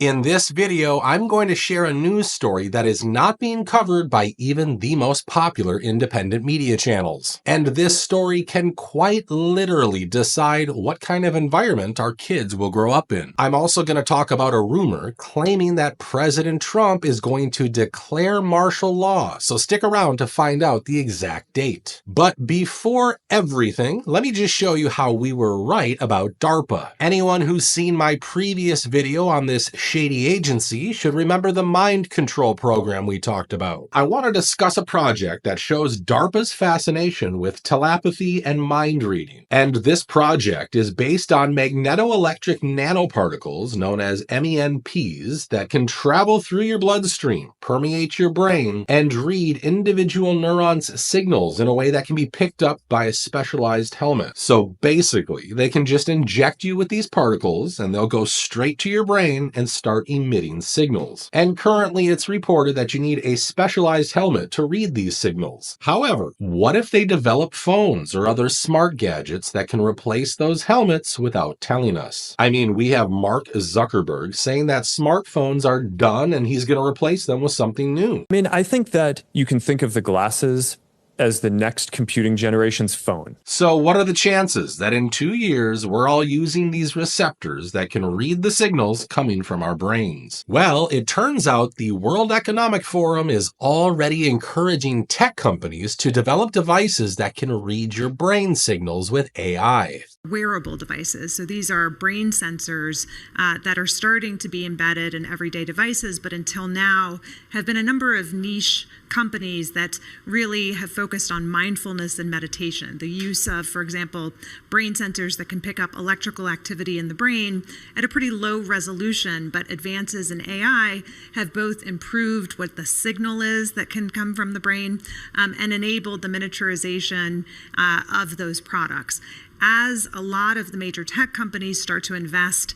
In this video, I'm going to share a news story that is not being covered by even the most popular independent media channels. And this story can quite literally decide what kind of environment our kids will grow up in. I'm also going to talk about a rumor claiming that President Trump is going to declare martial law, so stick around to find out the exact date. But before everything, let me just show you how we were right about DARPA. Anyone who's seen my previous video on this shady agency should remember the mind control program we talked about. I want to discuss a project that shows DARPA's fascination with telepathy and mind reading. And this project is based on magnetoelectric nanoparticles known as MENPs that can travel through your bloodstream, permeate your brain, and read individual neurons' signals in a way that can be picked up by a specialized helmet. So basically, they can just inject you with these particles and they'll go straight to your brain and start emitting signals. And currently it's reported that you need a specialized helmet to read these signals. However, what if they develop phones or other smart gadgets that can replace those helmets without telling us? I mean, we have Mark Zuckerberg saying that smartphones are done and he's going to replace them with something new. I mean, I think that you can think of the glasses as the next computing generation's phone. So what are the chances that in 2 years we're all using these receptors that can read the signals coming from our brains? Well, it turns out the World Economic Forum is already encouraging tech companies to develop devices that can read your brain signals with AI. Wearable devices. So these are brain sensors that are starting to be embedded in everyday devices, but until now have been a number of niche companies that really have focused on mindfulness and meditation. The use of, for example, brain sensors that can pick up electrical activity in the brain at a pretty low resolution, but advances in AI have both improved what the signal is that can come from the brain and enabled the miniaturization of those products. As a lot of the major tech companies start to invest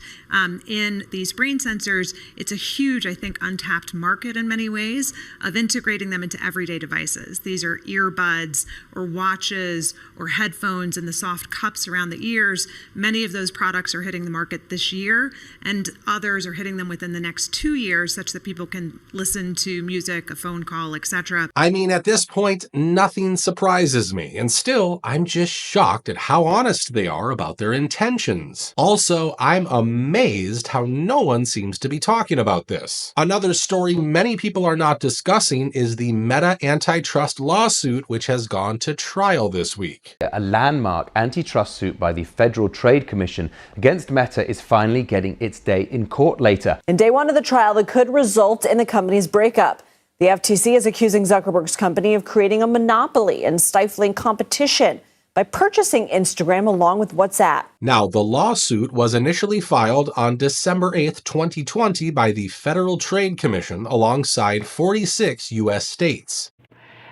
in these brain sensors, it's a huge, I think, untapped market in many ways of integrating them into everyday devices. These are earbuds or watches or headphones and the soft cups around the ears. Many of those products are hitting the market this year, and others are hitting them within the next 2 years, such that people can listen to music, a phone call, etc. I mean, at this point, nothing surprises me, and still, I'm just shocked at how honest they are about their intentions. Also, I'm amazed how no one seems to be talking about this. Another story many people are not discussing is the Meta antitrust lawsuit, which has gone to trial this week. A landmark antitrust suit by the Federal Trade Commission against Meta is finally getting its day in court later. In day one of the trial that could result in the company's breakup. The FTC is accusing Zuckerberg's company of creating a monopoly and stifling competition by purchasing Instagram along with WhatsApp. Now, the lawsuit was initially filed on December 8th, 2020 by the Federal Trade Commission alongside 46 U.S. states.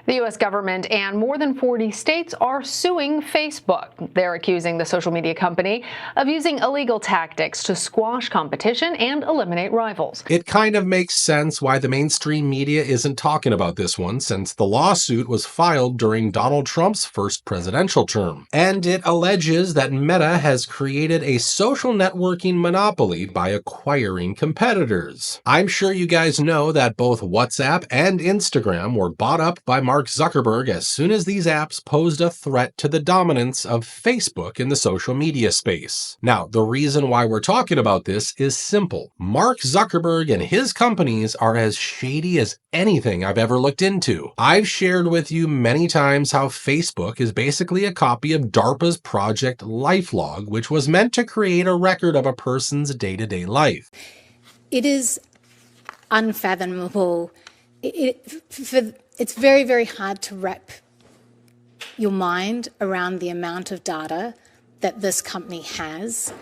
The U.S. government and more than 40 states are suing Facebook. They're accusing the social media company of using illegal tactics to squash competition and eliminate rivals. It kind of makes sense why the mainstream media isn't talking about this one, since the lawsuit was filed during Donald Trump's first presidential term. And it alleges that Meta has created a social networking monopoly by acquiring competitors. I'm sure you guys know that both WhatsApp and Instagram were bought up by Mark Zuckerberg as soon as these apps posed a threat to the dominance of Facebook in the social media space. Now, the reason why we're talking about this is simple. Mark Zuckerberg and his companies are as shady as anything I've ever looked into. I've shared with you many times how Facebook is basically a copy of DARPA's Project LifeLog, which was meant to create a record of a person's day-to-day life. It is unfathomable. It's very, very hard to wrap your mind around the amount of data that this company has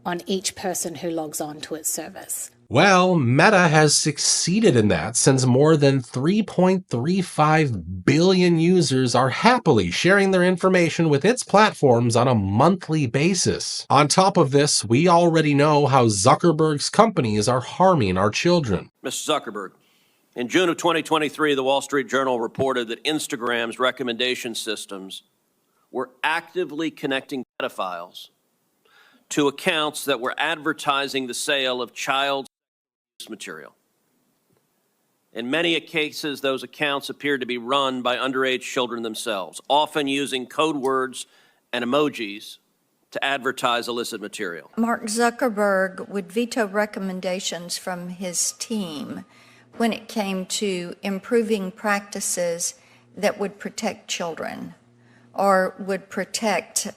on each person who logs on to its service. Well, Meta has succeeded in that since more than 3.35 billion users are happily sharing their information with its platforms on a monthly basis. On top of this, we already know how Zuckerberg's companies are harming our children. Mr. Zuckerberg, in June of 2023, the Wall Street Journal reported that Instagram's recommendation systems were actively connecting pedophiles to accounts that were advertising the sale of child material. In many cases, those accounts appear to be run by underage children themselves, often using code words and emojis to advertise illicit material. Mark Zuckerberg would veto recommendations from his team when it came to improving practices that would protect children or would protect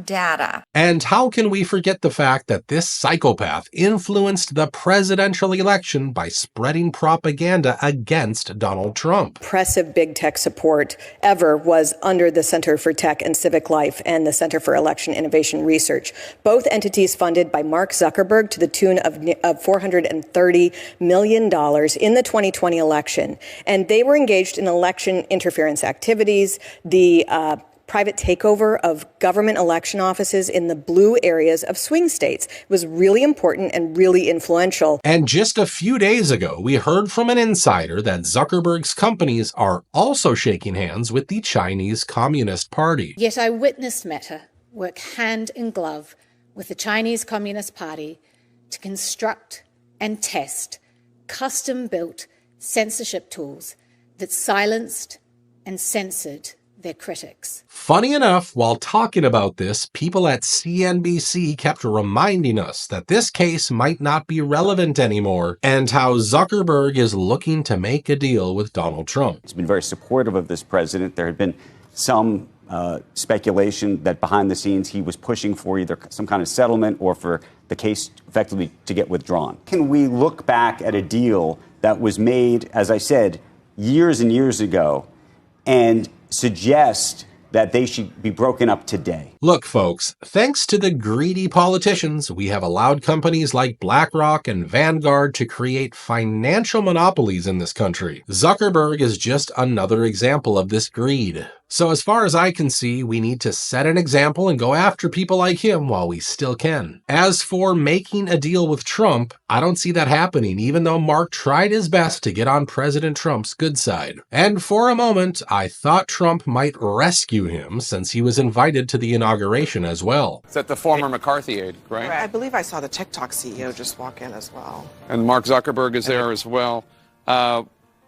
data. And how can we forget the fact that this psychopath influenced the presidential election by spreading propaganda against Donald Trump? Impressive big tech support ever was under the Center for Tech and Civic Life and the Center for Election Innovation Research, both entities funded by Mark Zuckerberg to the tune of $430 million in the 2020 election. And they were engaged in election interference activities, the private takeover of government election offices in the blue areas of swing states. It was really important and really influential. And just a few days ago, we heard from an insider that Zuckerberg's companies are also shaking hands with the Chinese Communist Party. Yet I witnessed Meta work hand in glove with the Chinese Communist Party to construct and test custom-built censorship tools that silenced and censored their critics. Funny enough, while talking about this, people at CNBC kept reminding us that this case might not be relevant anymore and how Zuckerberg is looking to make a deal with Donald Trump. He's been very supportive of this president. There had been some speculation that behind the scenes he was pushing for either some kind of settlement or for the case effectively to get withdrawn. Can we look back at a deal that was made, as I said, years and years ago and suggest that they should be broken up today? Look, folks, thanks to the greedy politicians, we have allowed companies like BlackRock and Vanguard to create financial monopolies in this country. Zuckerberg is just another example of this greed. So as far as I can see, we need to set an example and go after people like him while we still can. As for making a deal with Trump, I don't see that happening, even though Mark tried his best to get on President Trump's good side. And for a moment, I thought Trump might rescue him since he was invited to the inauguration as well. Is that the former McCarthy aide, right? I believe I saw the TikTok CEO just walk in as well. And Mark Zuckerberg is there as well.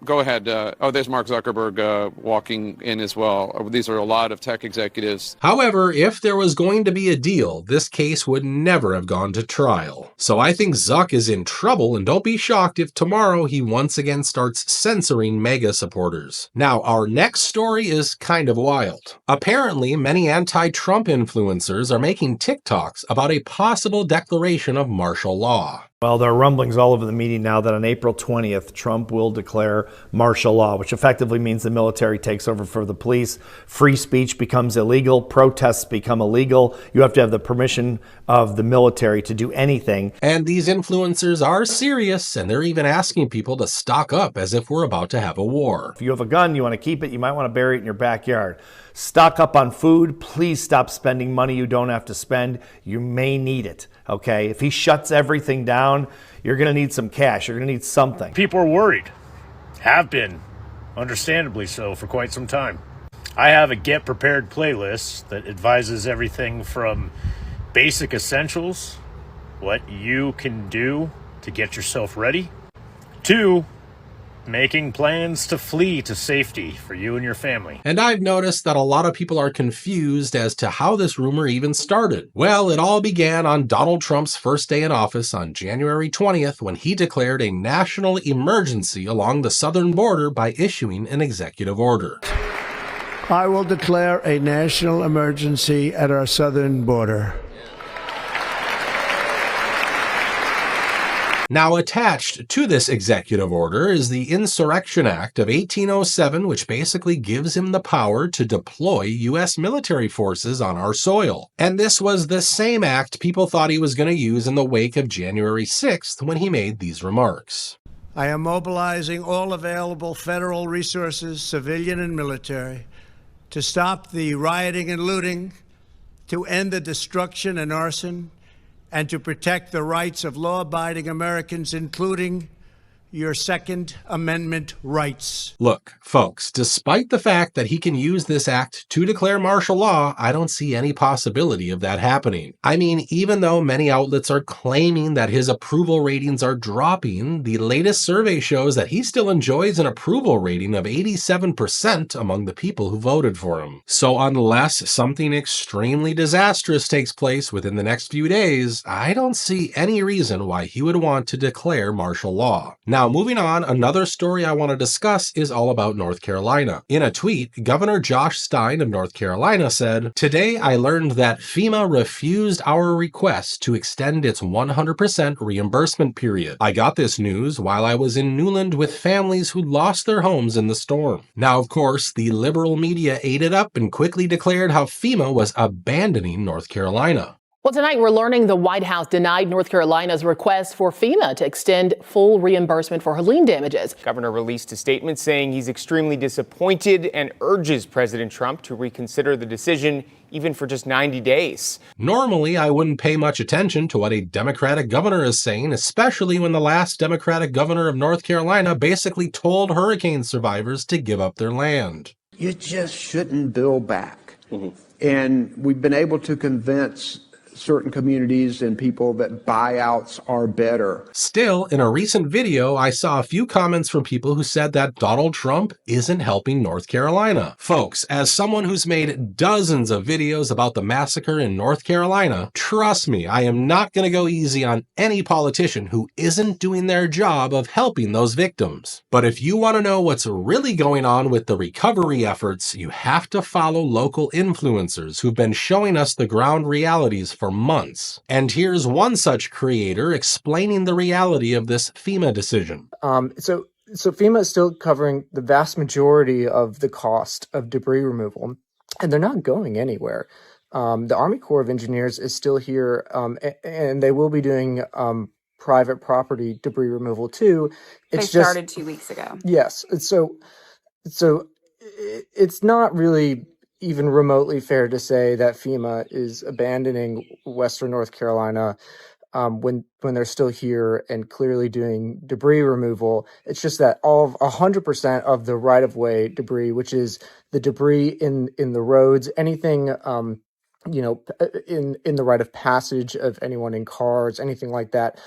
Go ahead. There's Mark Zuckerberg walking in as well. These are a lot of tech executives. However, if there was going to be a deal, this case would never have gone to trial. So I think Zuck is in trouble, and don't be shocked if tomorrow he once again starts censoring MAGA supporters. Now, our next story is kind of wild. Apparently, many anti-Trump influencers are making TikToks about a possible declaration of martial law. Well, there are rumblings all over the media now that on April 20th, Trump will declare martial law, which effectively means the military takes over for the police. Free speech becomes illegal. Protests become illegal. You have to have the permission of the military to do anything. And these influencers are serious, and they're even asking people to stock up as if we're about to have a war. If you have a gun, you want to keep it, you might want to bury it in your backyard. Stock up on food. Please stop spending money you don't have to spend. You may need it. Okay, if he shuts everything down, you're going to need some cash. You're going to need something. People are worried, have been, understandably so, for quite some time. I have a Get Prepared playlist that advises everything from basic essentials, what you can do to get yourself ready, to making plans to flee to safety for you and your family. And I've noticed that a lot of people are confused as to how this rumor even started. Well, it all began on Donald Trump's first day in office on January 20th when he declared a national emergency along the southern border by issuing an executive order. I will declare a national emergency at our southern border. Now, attached to this executive order is the Insurrection Act of 1807, which basically gives him the power to deploy U.S. military forces on our soil. And this was the same act people thought he was going to use in the wake of January 6th when he made these remarks. I am mobilizing all available federal resources, civilian and military, to stop the rioting and looting, to end the destruction and arson, and to protect the rights of law-abiding Americans, including your Second Amendment rights. Look, folks, despite the fact that he can use this act to declare martial law, I don't see any possibility of that happening. I mean, even though many outlets are claiming that his approval ratings are dropping, the latest survey shows that he still enjoys an approval rating of 87% among the people who voted for him. So unless something extremely disastrous takes place within the next few days, I don't see any reason why he would want to declare martial law. Now, moving on, another story I want to discuss is all about North Carolina. In a tweet, Governor Josh Stein of North Carolina said, "Today I learned that FEMA refused our request to extend its 100% reimbursement period. I got this news while I was in Newland with families who lost their homes in the storm." Now, of course, the liberal media ate it up and quickly declared how FEMA was abandoning North Carolina. Well, tonight we're learning the White House denied North Carolina's request for FEMA to extend full reimbursement for Helene damages. The governor released a statement saying he's extremely disappointed and urges President Trump to reconsider the decision even for just 90 days. Normally, I wouldn't pay much attention to what a Democratic governor is saying, especially when the last Democratic governor of North Carolina basically told hurricane survivors to give up their land. You just shouldn't build back. And we've been able to convince certain communities and people that buyouts are better. Still, in a recent video, I saw a few comments from people who said that Donald Trump isn't helping North Carolina. Folks, as someone who's made dozens of videos about the massacre in North Carolina, trust me, I am not going to go easy on any politician who isn't doing their job of helping those victims. But if you want to know what's really going on with the recovery efforts, you have to follow local influencers who've been showing us the ground realities for months. And here's one such creator explaining the reality of this FEMA decision. So FEMA is still covering the vast majority of the cost of debris removal, and they're not going anywhere. The Army Corps of Engineers is still here, and they will be doing private property debris removal too. They started 2 weeks ago. Yes. So it's not really even remotely fair to say that FEMA is abandoning Western North Carolina when they're still here and clearly doing debris removal. It's just that all of 100% of the right-of-way debris, which is the debris in the roads, anything in the right of passage of anyone in cars, anything like that,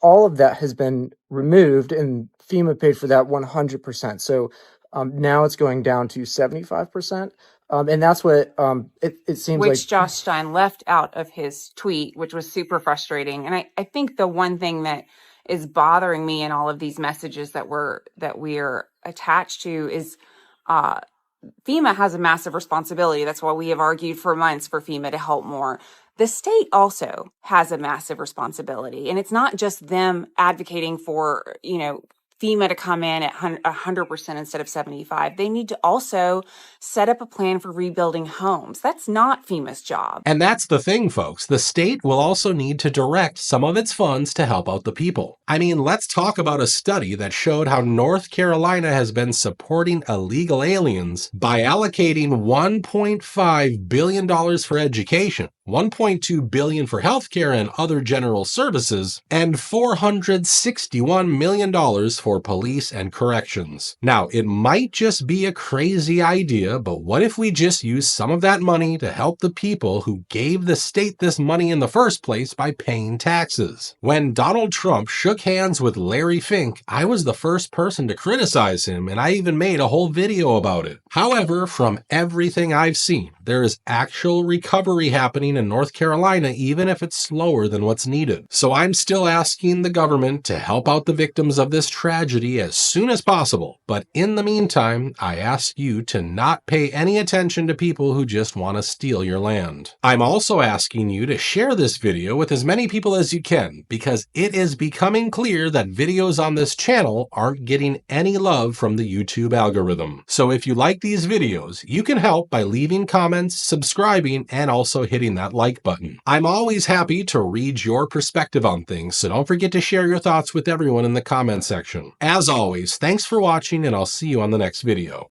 all of that has been removed, and FEMA paid for that 100%. So now it's going down to 75%. And that's what it seems like. Which Josh Stein left out of his tweet, which was super frustrating. And I think the one thing that is bothering me in all of these messages that we're attached to is FEMA has a massive responsibility. That's why we have argued for months for FEMA to help more. The state also has a massive responsibility. And it's not just them advocating for, FEMA to come in at 100% instead of 75%. They need to also set up a plan for rebuilding homes. That's not FEMA's job. And that's the thing, folks. The state will also need to direct some of its funds to help out the people. I mean, let's talk about a study that showed how North Carolina has been supporting illegal aliens by allocating $1.5 billion for education, $1.2 billion for healthcare and other general services, and $461 million for police and corrections. Now, it might just be a crazy idea, but what if we just use some of that money to help the people who gave the state this money in the first place by paying taxes? When Donald Trump shook hands with Larry Fink, I was the first person to criticize him, and I even made a whole video about it. However, from everything I've seen, there is actual recovery happening in North Carolina, even if it's slower than what's needed. So I'm still asking the government to help out the victims of this tragedy as soon as possible. But in the meantime, I ask you to not pay any attention to people who just want to steal your land. I'm also asking you to share this video with as many people as you can, because it is becoming clear that videos on this channel aren't getting any love from the YouTube algorithm. So if you like these videos, you can help by leaving comments, subscribing, and also hitting that like button. I'm always happy to read your perspective on things, so don't forget to share your thoughts with everyone in the comment section. As always, thanks for watching, and I'll see you on the next video.